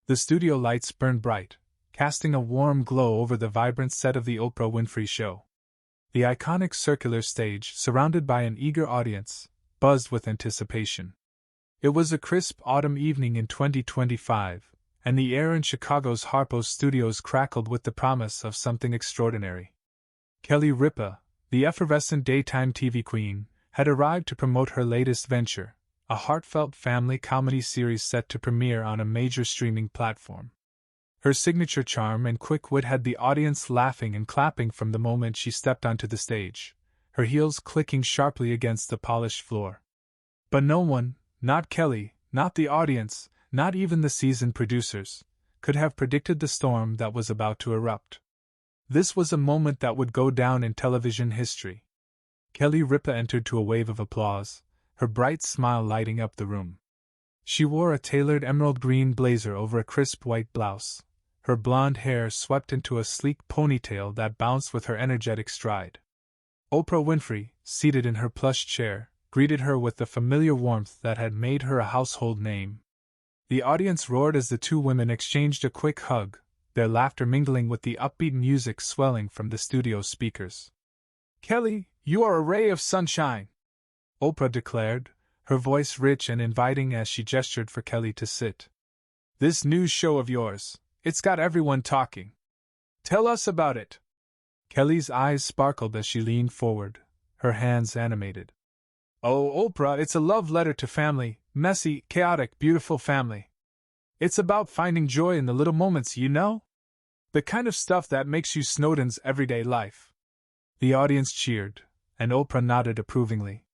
The studio lights burned bright, casting a warm glow over the vibrant set of the Oprah Winfrey Show. The iconic circular stage, surrounded by an eager audience, buzzed with anticipation. It was a crisp autumn evening in 2025, and the air in Chicago's Harpo studios crackled with the promise of something extraordinary. Kelly Ripa, the effervescent daytime TV queen, had arrived to promote her latest venture, a heartfelt family comedy series set to premiere on a major streaming platform. Her signature charm and quick wit had the audience laughing and clapping from the moment she stepped onto the stage, her heels clicking sharply against the polished floor. But no one, not Kelly, not the audience, not even the seasoned producers, could have predicted the storm that was about to erupt. This was a moment that would go down in television history. Kelly Ripa entered to a wave of applause, her bright smile lighting up the room. She wore a tailored emerald green blazer over a crisp white blouse, her blonde hair swept into a sleek ponytail that bounced with her energetic stride. Oprah Winfrey, seated in her plush chair, greeted her with the familiar warmth that had made her a household name. The audience roared as the two women exchanged a quick hug, their laughter mingling with the upbeat music swelling from the studio speakers. "Kelly, you are a ray of sunshine," Oprah declared, her voice rich and inviting as she gestured for Kelly to sit. "This new show of yours, it's got everyone talking. Tell us about it." Kelly's eyes sparkled as she leaned forward, her hands animated. "Oh, Oprah, it's a love letter to family, messy, chaotic, beautiful family. It's about finding joy in the little moments, you know? The kind of stuff that makes you Snowden's everyday life." The audience cheered, and Oprah nodded approvingly.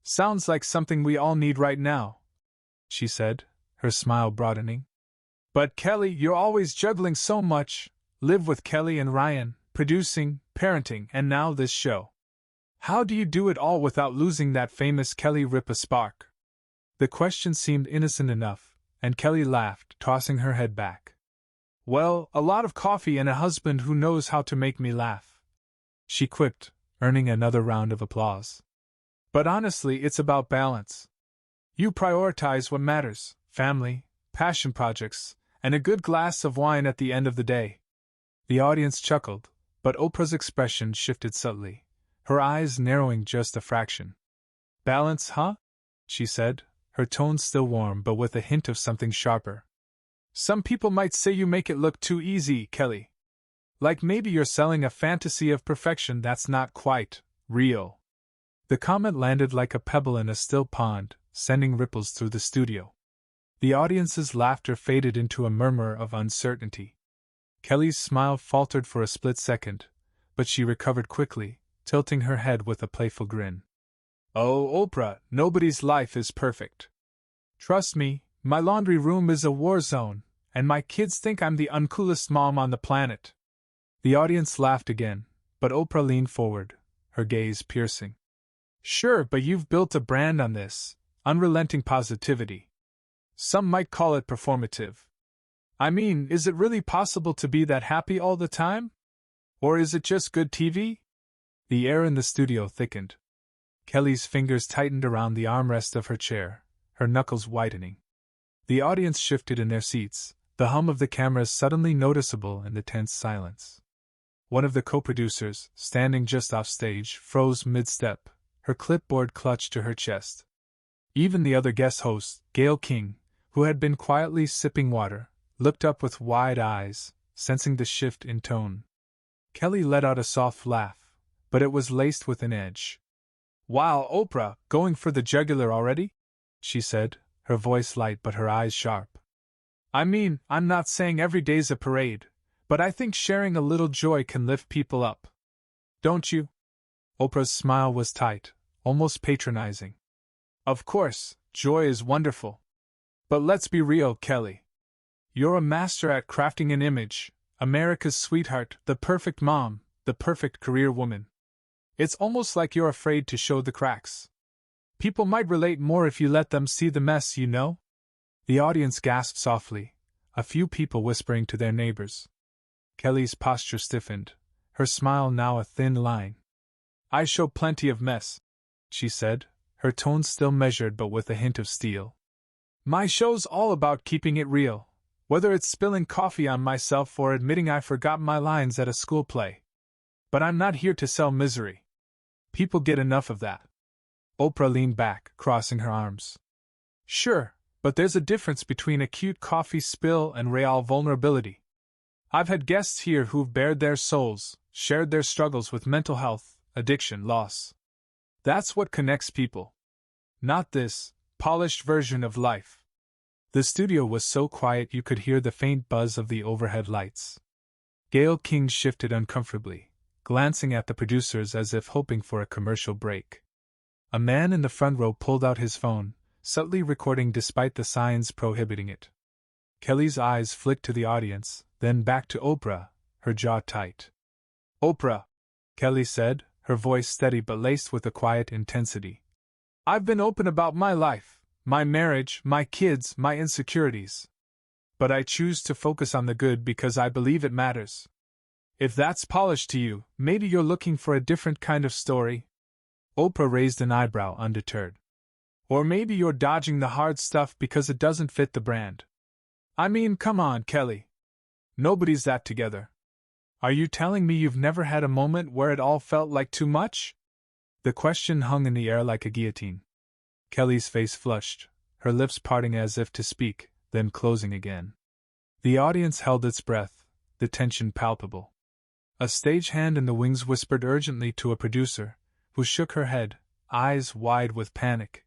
"Sounds like something we all need right now," she said, her smile broadening. "But Kelly, you're always juggling so much. Live with Kelly and Ryan, producing, parenting, and now this show. How do you do it all without losing that famous Kelly Ripa spark?" The question seemed innocent enough, and Kelly laughed, tossing her head back. "Well, a lot of coffee and a husband who knows how to make me laugh," she quipped, earning another round of applause. "But honestly, it's about balance. You prioritize what matters: family, passion projects, and a good glass of wine at the end of the day." The audience chuckled, but Oprah's expression shifted subtly, her eyes narrowing just a fraction. "Balance, huh?" she said, her tone still warm but with a hint of something sharper. "Some people might say you make it look too easy, Kelly. Like maybe you're selling a fantasy of perfection that's not quite real." The comment landed like a pebble in a still pond, sending ripples through the studio. The audience's laughter faded into a murmur of uncertainty. Kelly's smile faltered for a split second, but she recovered quickly, tilting her head with a playful grin. "Oh, Oprah, nobody's life is perfect. Trust me, my laundry room is a war zone, and my kids think I'm the uncoolest mom on the planet." The audience laughed again, but Oprah leaned forward, her gaze piercing. "Sure, but you've built a brand on this, unrelenting positivity. Some might call it performative. I mean, is it really possible to be that happy all the time? Or is it just good TV?" The air in the studio thickened. Kelly's fingers tightened around the armrest of her chair, her knuckles whitening. The audience shifted in their seats, the hum of the cameras suddenly noticeable in the tense silence. One of the co-producers, standing just off stage, froze mid-step, her clipboard clutched to her chest. Even the other guest host, Gayle King, who had been quietly sipping water, looked up with wide eyes, sensing the shift in tone. Kelly let out a soft laugh, but it was laced with an edge. "Wow, Oprah, going for the jugular already?" she said, her voice light but her eyes sharp. "I mean, I'm not saying every day's a parade, but I think sharing a little joy can lift people up. Don't you?" Oprah's smile was tight, almost patronizing. "Of course, joy is wonderful. But let's be real, Kelly. You're a master at crafting an image, America's sweetheart, the perfect mom, the perfect career woman. It's almost like you're afraid to show the cracks. People might relate more if you let them see the mess, you know?" The audience gasped softly, a few people whispering to their neighbors. Kelly's posture stiffened, her smile now a thin line. "I show plenty of mess," she said, her tone still measured but with a hint of steel. "My show's all about keeping it real, Whether it's spilling coffee on myself or admitting I forgot my lines at a school play. But I'm not here to sell misery. People get enough of that. Oprah leaned back, crossing her arms. Sure, but there's a difference between a cute coffee spill and real vulnerability. I've had guests here who've bared their souls, shared their struggles with mental health, addiction, loss. That's what connects people. Not this polished version of life. The studio was so quiet you could hear the faint buzz of the overhead lights. Gayle King shifted uncomfortably, glancing at the producers as if hoping for a commercial break. A man in the front row pulled out his phone, subtly recording despite the signs prohibiting it. Kelly's eyes flicked to the audience, then back to Oprah, her jaw tight. Oprah, Kelly said, her voice steady but laced with a quiet intensity. I've been open about my life, my marriage, my kids, my insecurities. But I choose to focus on the good because I believe it matters. If that's polished to you, maybe you're looking for a different kind of story. Oprah raised an eyebrow, undeterred. Or maybe you're dodging the hard stuff because it doesn't fit the brand. I mean, come on, Kelly. Nobody's that together. Are you telling me you've never had a moment where it all felt like too much? The question hung in the air like a guillotine. Kelly's face flushed, her lips parting as if to speak, then closing again. The audience held its breath, the tension palpable. A stagehand in the wings whispered urgently to a producer, who shook her head, eyes wide with panic.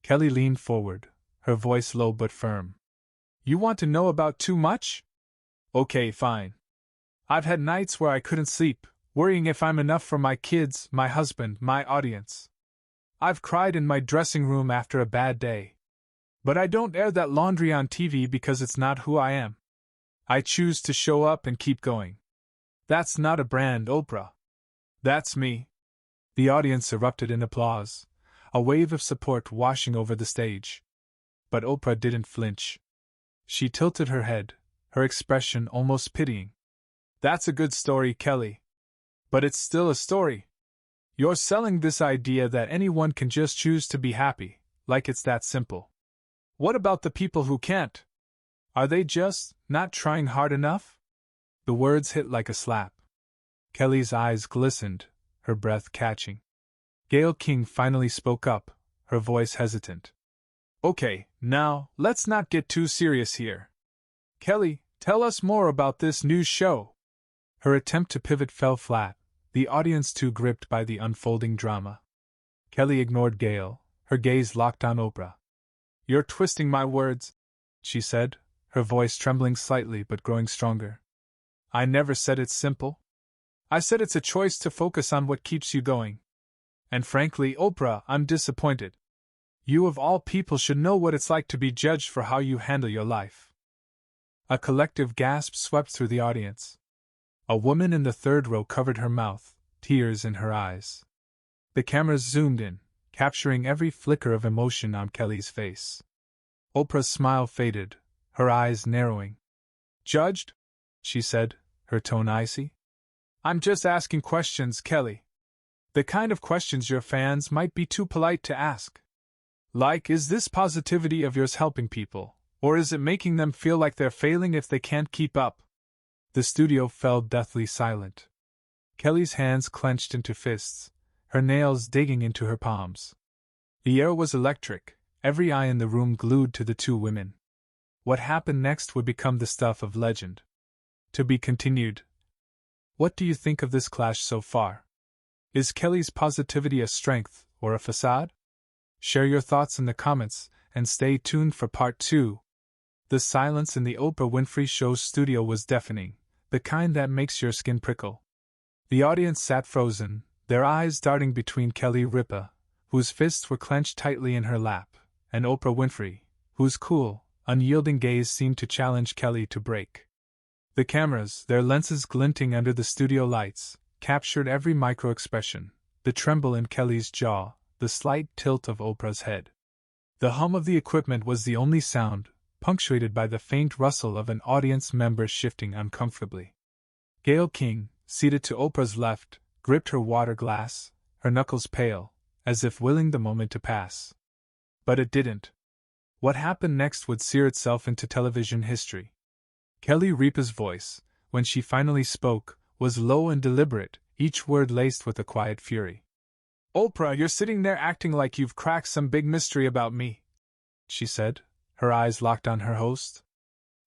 Kelly leaned forward, her voice low but firm. You want to know about too much? Okay, fine. I've had nights where I couldn't sleep, worrying if I'm enough for my kids, my husband, my audience. I've cried in my dressing room after a bad day. But I don't air that laundry on TV because it's not who I am. I choose to show up and keep going. That's not a brand, Oprah. That's me. The audience erupted in applause, a wave of support washing over the stage. But Oprah didn't flinch. She tilted her head, her expression almost pitying. That's a good story, Kelly. But it's still a story. You're selling this idea that anyone can just choose to be happy, like it's that simple. What about the people who can't? Are they just not trying hard enough? The words hit like a slap. Kelly's eyes glistened, her breath catching. Gayle King finally spoke up, her voice hesitant. Okay, now, let's not get too serious here. Kelly, tell us more about this new show. Her attempt to pivot fell flat, the audience too gripped by the unfolding drama. Kelly ignored Gayle, her gaze locked on Oprah. You're twisting my words, she said, her voice trembling slightly but growing stronger. I never said it's simple. I said it's a choice to focus on what keeps you going. And frankly, Oprah, I'm disappointed. You of all people should know what it's like to be judged for how you handle your life. A collective gasp swept through the audience. A woman in the third row covered her mouth, tears in her eyes. The cameras zoomed in, capturing every flicker of emotion on Kelly's face. Oprah's smile faded, her eyes narrowing. Judged? She said, her tone icy. I'm just asking questions, Kelly. The kind of questions your fans might be too polite to ask. Like, is this positivity of yours helping people, or is it making them feel like they're failing if they can't keep up? The studio fell deathly silent. Kelly's hands clenched into fists, her nails digging into her palms. The air was electric, every eye in the room glued to the two women. What happened next would become the stuff of legend. To be continued. What do you think of this clash so far? Is Kelly's positivity a strength or a facade? Share your thoughts in the comments, and stay tuned for part 2. The silence in the Oprah Winfrey Show's studio was deafening, the kind that makes your skin prickle. The audience sat frozen, their eyes darting between Kelly Ripa, whose fists were clenched tightly in her lap, and Oprah Winfrey, whose cool, unyielding gaze seemed to challenge Kelly to break. The cameras, their lenses glinting under the studio lights, captured every micro-expression, the tremble in Kelly's jaw, the slight tilt of Oprah's head. The hum of the equipment was the only sound, punctuated by the faint rustle of an audience member shifting uncomfortably. Gayle King, seated to Oprah's left, gripped her water glass, her knuckles pale, as if willing the moment to pass. But it didn't. What happened next would sear itself into television history. Kelly Ripa's voice, when she finally spoke, was low and deliberate, each word laced with a quiet fury. "Oprah, you're sitting there acting like you've cracked some big mystery about me," she said, her eyes locked on her host.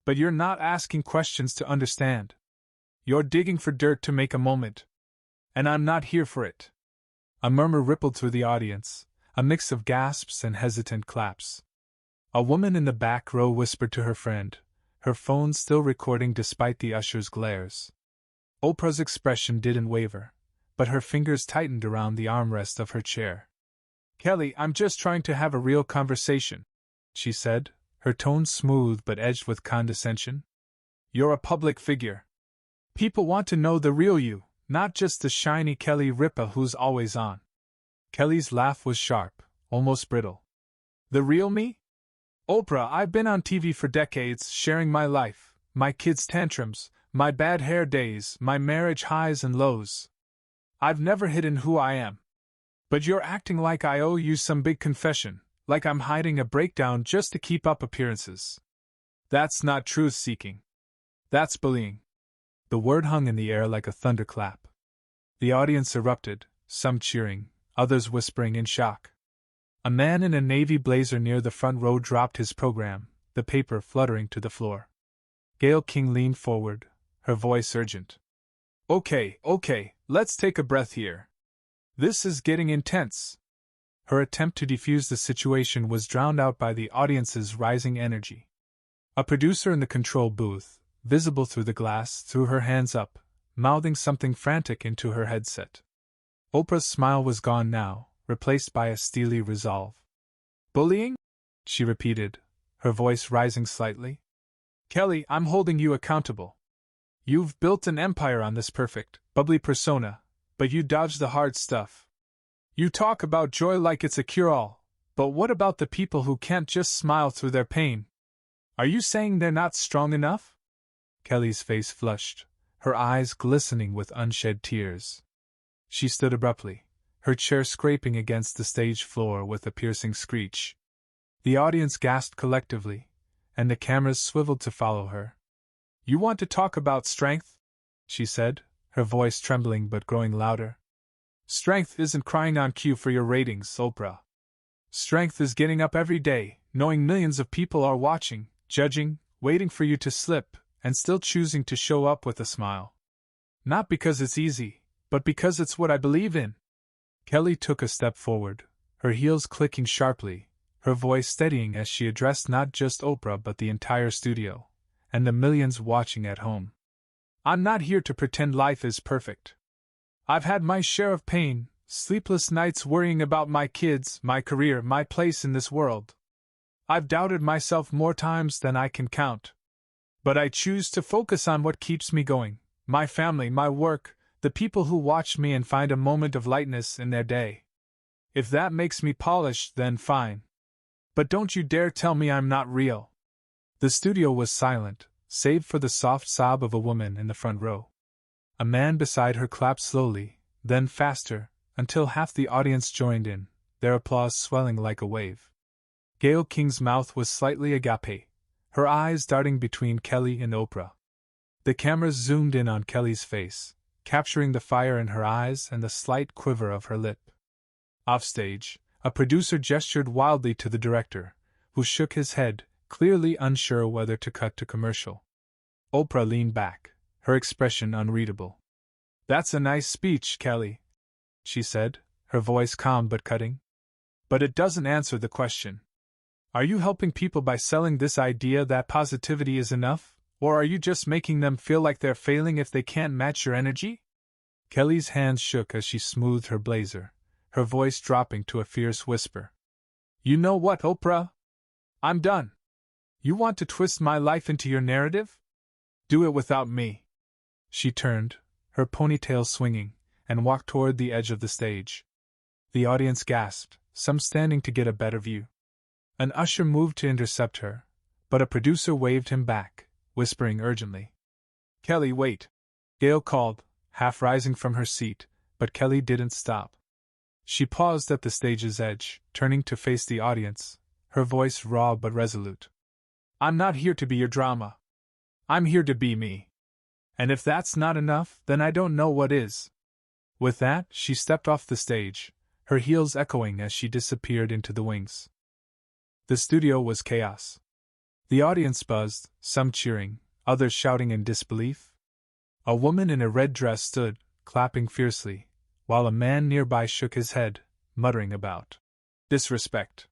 "But you're not asking questions to understand. You're digging for dirt to make a moment. And I'm not here for it." A murmur rippled through the audience, a mix of gasps and hesitant claps. A woman in the back row whispered to her friend, her phone still recording despite the usher's glares. Oprah's expression didn't waver, but her fingers tightened around the armrest of her chair. "Kelly, I'm just trying to have a real conversation," she said, her tone smooth but edged with condescension. "You're a public figure. People want to know the real you, not just the shiny Kelly Ripa who's always on." Kelly's laugh was sharp, almost brittle. "The real me? Oprah, I've been on TV for decades, sharing my life, my kids' tantrums, my bad hair days, my marriage highs and lows. I've never hidden who I am. But you're acting like I owe you some big confession, like I'm hiding a breakdown just to keep up appearances. That's not truth-seeking. That's bullying." The word hung in the air like a thunderclap. The audience erupted, some cheering, others whispering in shock. A man in a navy blazer near the front row dropped his program, the paper fluttering to the floor. Gayle King leaned forward, her voice urgent. Okay, let's take a breath here. This is getting intense." Her attempt to defuse the situation was drowned out by the audience's rising energy. A producer in the control booth, visible through the glass, threw her hands up, mouthing something frantic into her headset. Oprah's smile was gone now, replaced by a steely resolve. "Bullying?" she repeated, her voice rising slightly. "Kelly, I'm holding you accountable. You've built an empire on this perfect, bubbly persona, but you dodge the hard stuff. You talk about joy like it's a cure-all, but what about the people who can't just smile through their pain? Are you saying they're not strong enough?" Kelly's face flushed, her eyes glistening with unshed tears. She stood abruptly, her chair scraping against the stage floor with a piercing screech. The audience gasped collectively, and the cameras swiveled to follow her. "You want to talk about strength?" she said, her voice trembling but growing louder. "Strength isn't crying on cue for your ratings, Oprah. Strength is getting up every day, knowing millions of people are watching, judging, waiting for you to slip, and still choosing to show up with a smile. Not because it's easy, but because it's what I believe in." Kelly took a step forward, her heels clicking sharply, her voice steadying as she addressed not just Oprah but the entire studio, and the millions watching at home. "I'm not here to pretend life is perfect. I've had my share of pain, sleepless nights worrying about my kids, my career, my place in this world. I've doubted myself more times than I can count. But I choose to focus on what keeps me going, my family, my work, the people who watch me and find a moment of lightness in their day. If that makes me polished, then fine. But don't you dare tell me I'm not real." The studio was silent, save for the soft sob of a woman in the front row. A man beside her clapped slowly, then faster, until half the audience joined in, their applause swelling like a wave. Gayle King's mouth was slightly agape, her eyes darting between Kelly and Oprah. The cameras zoomed in on Kelly's face, capturing the fire in her eyes and the slight quiver of her lip. Offstage, a producer gestured wildly to the director, who shook his head, clearly unsure whether to cut to commercial. Oprah leaned back, her expression unreadable. "That's a nice speech, Kelly," she said, her voice calm but cutting. "But it doesn't answer the question. Are you helping people by selling this idea that positivity is enough, or are you just making them feel like they're failing if they can't match your energy?" Kelly's hands shook as she smoothed her blazer, her voice dropping to a fierce whisper. "You know what, Oprah? I'm done. You want to twist my life into your narrative? Do it without me." She turned, her ponytail swinging, and walked toward the edge of the stage. The audience gasped, some standing to get a better view. An usher moved to intercept her, but a producer waved him back, whispering urgently. "Kelly, wait!" Gayle called, half rising from her seat, but Kelly didn't stop. She paused at the stage's edge, turning to face the audience, her voice raw but resolute. "I'm not here to be your drama. I'm here to be me. And if that's not enough, then I don't know what is. With that, she stepped off the stage, her heels echoing as she disappeared into the wings. The studio was chaos. The audience buzzed, some cheering, others shouting in disbelief. A woman in a red dress stood, clapping fiercely, while a man nearby shook his head, muttering about disrespect.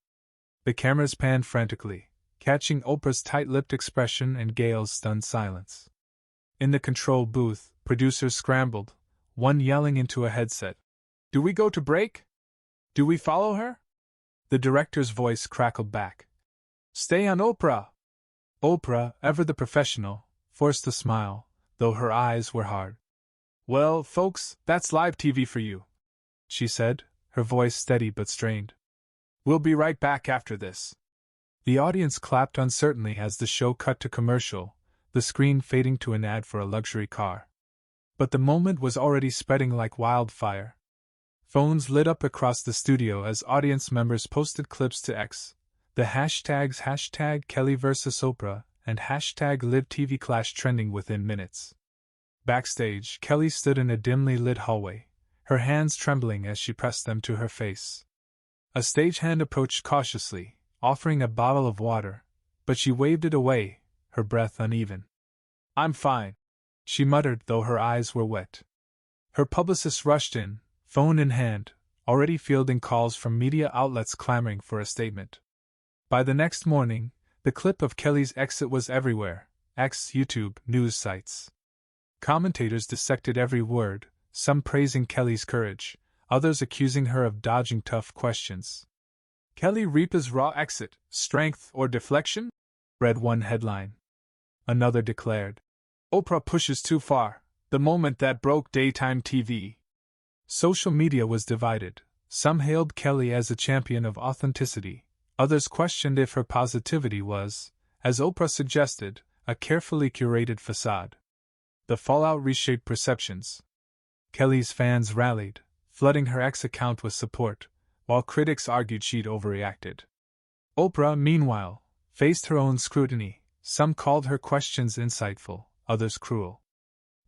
The cameras panned frantically, catching Oprah's tight-lipped expression and Gail's stunned silence. In the control booth, producers scrambled, one yelling into a headset, "Do we go to break? Do we follow her?" The director's voice crackled back, "Stay on Oprah!" Oprah, ever the professional, forced a smile, though her eyes were hard. "Well, folks, that's live TV for you," she said, her voice steady but strained. "We'll be right back after this." The audience clapped uncertainly as the show cut to commercial, the screen fading to an ad for a luxury car. But the moment was already spreading like wildfire. Phones lit up across the studio as audience members posted clips to X. The hashtags #Kelly vs. Oprah and #LiveTV clash trending within minutes. Backstage, Kelly stood in a dimly lit hallway, her hands trembling as she pressed them to her face. A stagehand approached cautiously, offering a bottle of water, but she waved it away, her breath uneven. "I'm fine," she muttered, though her eyes were wet. Her publicist rushed in, phone in hand, already fielding calls from media outlets clamoring for a statement. By the next morning, the clip of Kelly's exit was everywhere, X, YouTube, news sites. Commentators dissected every word, some praising Kelly's courage, others accusing her of dodging tough questions. "Kelly Ripa's raw exit, strength or deflection?" read one headline. Another declared, "Oprah pushes too far, the moment that broke daytime TV." Social media was divided. Some hailed Kelly as a champion of authenticity, others questioned if her positivity was, as Oprah suggested, a carefully curated facade. The fallout reshaped perceptions. Kelly's fans rallied, flooding her ex account with support, while critics argued she'd overreacted. Oprah, meanwhile, faced her own scrutiny. Some called her questions insightful, others cruel.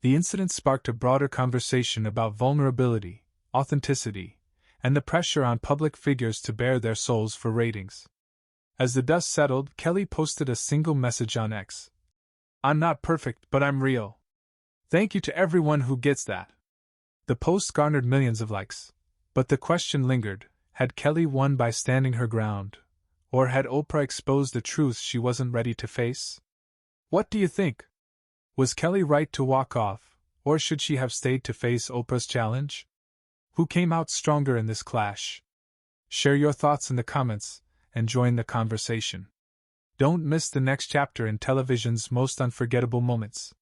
The incident sparked a broader conversation about vulnerability, authenticity, and the pressure on public figures to bare their souls for ratings. As the dust settled, Kelly posted a single message on X. "I'm not perfect, but I'm real. Thank you to everyone who gets that." The post garnered millions of likes, but the question lingered: had Kelly won by standing her ground, or had Oprah exposed the truths she wasn't ready to face? What do you think? Was Kelly right to walk off, or should she have stayed to face Oprah's challenge? Who came out stronger in this clash? Share your thoughts in the comments, and join the conversation. Don't miss the next chapter in television's most unforgettable moments.